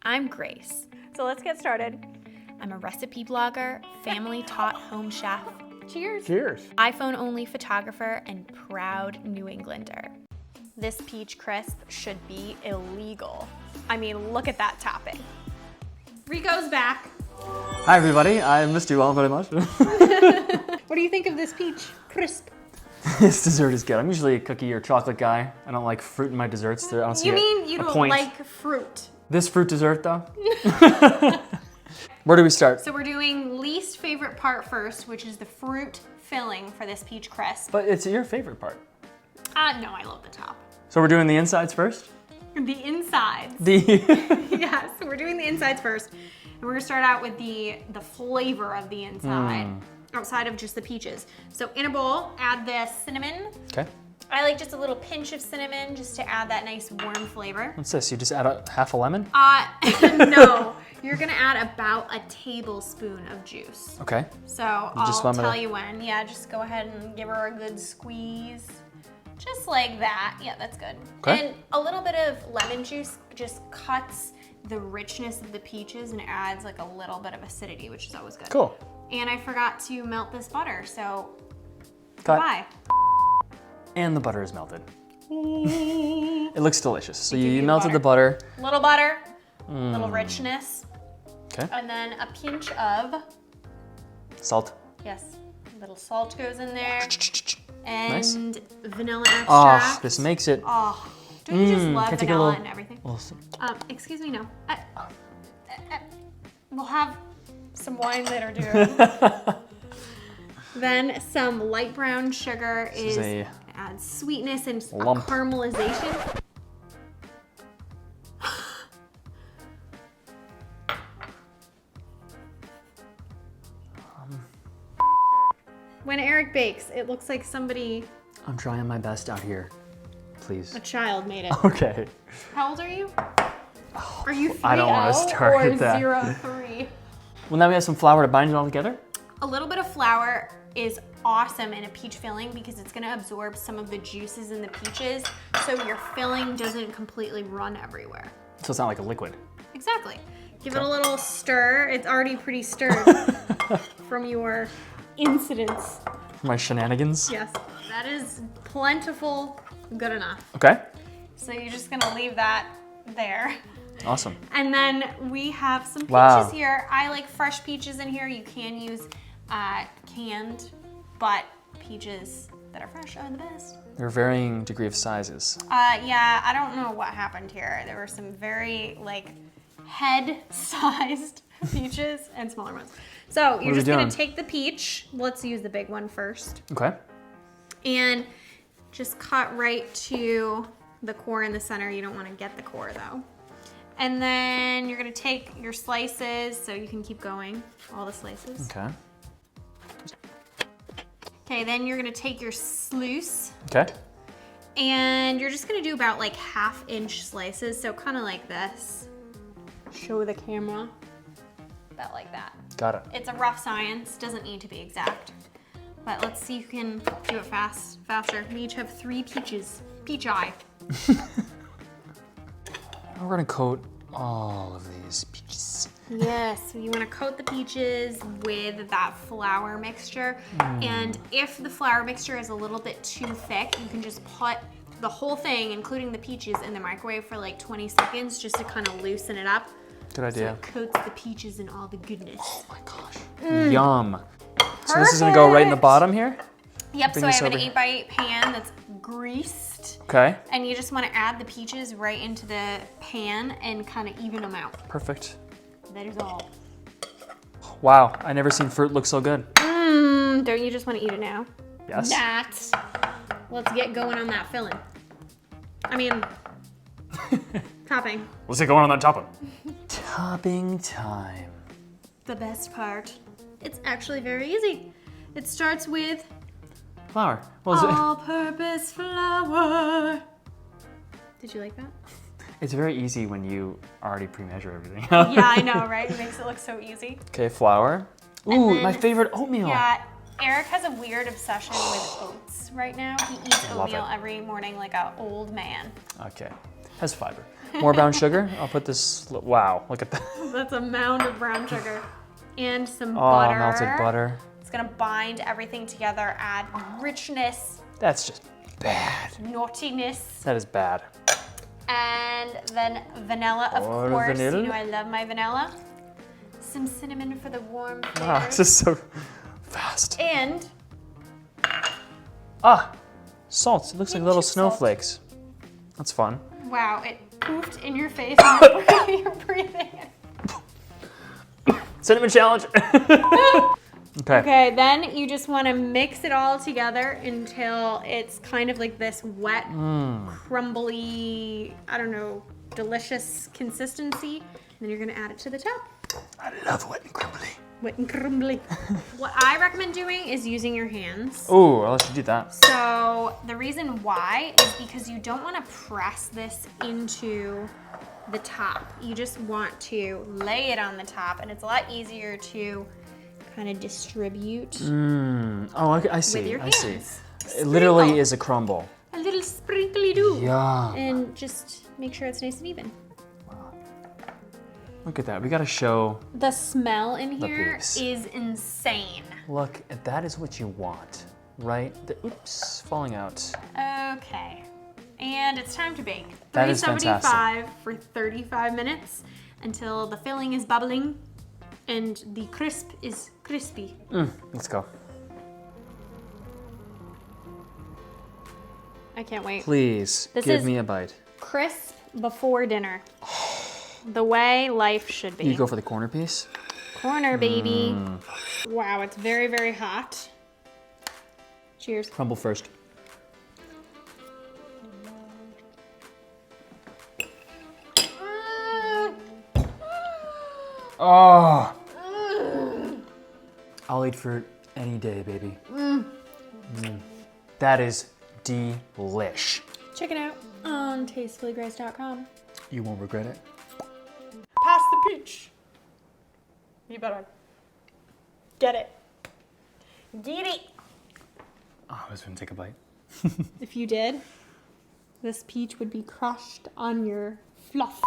I'm Grace. So let's get started. I'm a recipe blogger, family-taught home chef, Cheers. Cheers. iPhone-only photographer, and proud New Englander. This peach crisp should be illegal. I mean, look at that topping. Rico's back. Hi everybody, I missed you all very much. What do you think of this peach crisp? This dessert is good. I'm usually a cookie or chocolate guy. I don't like fruit in my desserts. I don't see You mean you a don't point. like fruit? This fruit dessert though? Where do we start? So we're doing least favorite part first, which is the fruit filling for this peach crisp. But it's your favorite part. No, I love the top. So we're doing the insides first? The insides. Yes, we're doing the insides first. And we're gonna start out with the flavor of the inside, outside of just the peaches. So in a bowl, add the cinnamon. Okay. I like just a little pinch of cinnamon just to add that nice warm flavor. What's this? You just add a half a lemon? No, you're gonna add about a tablespoon of juice. Okay. So I'll tell it. you when. Yeah, just go ahead and give her a good squeeze. Just like that. Yeah, that's good. Okay. And a little bit of lemon juice just cuts the richness of the peaches and adds like a little bit of acidity, which is always good. Cool. And I forgot to melt this butter, so Cut. bye. And the butter is melted. It looks delicious. So give you you melted the butter. Little butter, little richness, Okay. and then a pinch of, Salt. yes, a little salt goes in there, Nice. and vanilla Oh, extract. this makes it. Oh, don't you just love can I take a vanilla little- and everything? Awesome. Excuse me, no. We'll have some wine later, dude. Then some light brown sugar This is adds sweetness and a lump. caramelization. When Eric bakes, it looks like I'm trying my best out here. Please. a child made it. Okay. How old are you? Are you 3-0 I don't wanna start or with that. 0-3? Well, now we have some flour to bind it all together. A little bit of flour is awesome in a peach filling because it's gonna absorb some of the juices in the peaches so your filling doesn't completely run everywhere. So it's not like a liquid. Exactly. Give it a little stir. It's already pretty stirred from your incidents. My shenanigans. Yes, that is plentiful, good enough. Okay. So you're just gonna leave that there. Awesome. And then we have some peaches Wow. here. I like fresh peaches in here. You can use canned, but peaches that are fresh are the best. There are varying degree of sizes. Yeah, I don't know what happened here. There were some very like head-sized peaches and smaller ones. So you're are we just gonna doing? take the peach. Let's use the big one first. Okay. And just cut right to the core in the center. You don't wanna get the core though. And then you're gonna take your slices, so you can keep going, all the slices. Okay. Okay, then you're gonna take your sluice, Okay. and you're just gonna do about like 1/2-inch slices, so kind of like this. Show the camera. About like that. Got it. It's a rough science, doesn't need to be exact. But let's see who can do it faster. We each have 3 peaches. Peach eye. We're gonna coat all of these peaches. Yes, so you want to coat the peaches with that flour mixture. And if the flour mixture is a little bit too thick, you can just put the whole thing, including the peaches, in the microwave for like 20 seconds just to kind of loosen it up. Good idea. So it coats the peaches in all the goodness. Oh my gosh. Yum. So this is gonna go right in the bottom here? Yep, Bring so I this have an over 8x8 pan that's greased. Okay. And you just want to add the peaches right into the pan and kind of even them out. Perfect. That is all. Wow, I never seen fruit look so good. Don't you just want to eat it now? Yes. Let's get going on that filling. I mean, topping. What's it going on that topping? Topping time. The best part. It's actually very easy. It starts with Flour. Well, is it? all-purpose flour. Did you like that? It's very easy when you already pre-measure everything. Yeah, I know, right? It makes it look so easy. Okay, flour. And Ooh, then- my favorite oatmeal. Yeah, Eric has a weird obsession with oats right now. He eats Love oatmeal it. every morning like an old man. Okay. Has fiber. More brown sugar. I'll put this. Wow, look at that. That's a mound of brown sugar. And some Oh, butter. melted butter. It's gonna bind everything together, add richness, That's just bad. naughtiness, That is bad. and then vanilla, of More course. vanilla? You know I love my vanilla. Some cinnamon for the warm Wow, flavors. this is so fast. And Ah, salt. It looks like Pinch little of salt. snowflakes. That's fun. wow, it poofed in your face and you're breathing it. Cinnamon challenge. Okay. Okay, then you just want to mix it all together until it's kind of like this wet, crumbly, I don't know, delicious consistency. And then you're gonna add it to the top. I love wet and crumbly. Wet and crumbly. What I recommend doing is using your hands. Oh, I'll let you do that. So the reason why is because you don't want to press this into the top. You just want to lay it on the top, and it's a lot easier to kind of distribute Oh, I see. with your I see. hands. It literally Sprinkle. is a crumble. A little sprinkly do. Yeah. And just make sure it's nice and even. Look at that. We gotta show. The smell in The here peeps. is insane. Look, that is what you want, right? Oops, falling out. Okay. And it's time to bake. That is 375 for 35 minutes until the filling is bubbling and the crisp is crispy. Let's go. I can't wait. Please This give is- me a bite. Crisp before dinner. The way life should be. You go for the corner piece. Corner, baby. Wow, it's very, very hot. Cheers. Crumble first. Oh. I'll eat fruit any day, baby. That is delish. Check it out on tastefullygrace.com. You won't regret it. Pass the peach. You better get it. Get it. Oh, I was gonna take a bite. If you did, this peach would be crushed on your fluff.